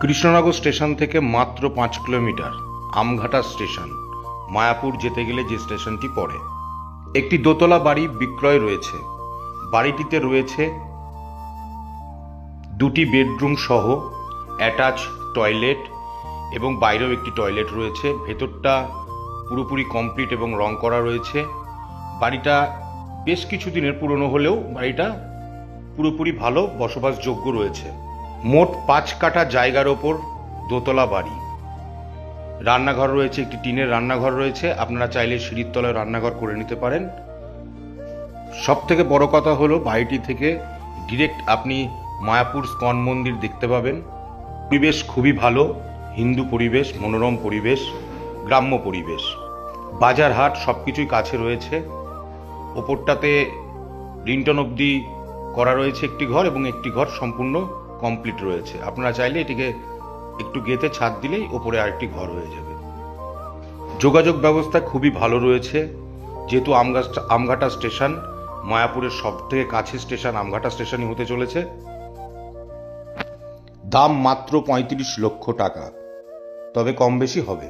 Krishnanagar station থেকে মাত্র 5 kilometre Amghata station. Mayapur যেতে গেলে যে স্টেশনটি পড়ে। একটি দোতলা বাড়ি বিক্রয় রয়েছে। বাড়িটিতে রয়েছে 2টি বেডরুম সহ অ্যাটাচ টয়লেট এবং বাইরেও একটি টয়লেট রয়েছে। ভেতরটা পুরোপুরি কমপ্লিট এবং রং করা রয়েছে। বাড়িটা বেশ কিছু দিনের পুরনো হলেও বাড়িটা পুরোপুরি ভালো, বসবাসযোগ্য রয়েছে। মোট 5 কাঠা জায়গার ওপর দোতলা বাড়ি। রান্নাঘর রয়েছে, একটি টিনের রান্নাঘর রয়েছে। আপনারা চাইলে সিঁড়ির তলায় রান্নাঘর করে নিতে পারেন। সব থেকে বড় কথা হলো বাড়িটি থেকে ডিরেক্ট আপনি মায়াপুর স্কন মন্দির দেখতে পাবেন। পরিবেশ খুবই ভালো, হিন্দু পরিবেশ, মনোরম পরিবেশ, গ্রাম্য পরিবেশ। বাজার হাট সব কিছুই কাছে রয়েছে। ওপরটাতে লিন্টন অবধি করা রয়েছে একটি ঘর, এবং একটি ঘর সম্পূর্ণ কমপ্লিট রয়েছে। আপনারা চাইলে এটিকে একটু গেঁথে ছাদ দিলেই ওপরে আরেকটি ঘর হয়ে যাবে। যোগাযোগ ব্যবস্থা খুবই ভালো রয়েছে। যেহেতু আমঘাটা স্টেশন মায়াপুরের সব থেকে কাছের স্টেশন আমঘাটা স্টেশনই হতে চলেছে। দাম মাত্র 35 লক্ষ টাকা, তবে কম বেশি হবে।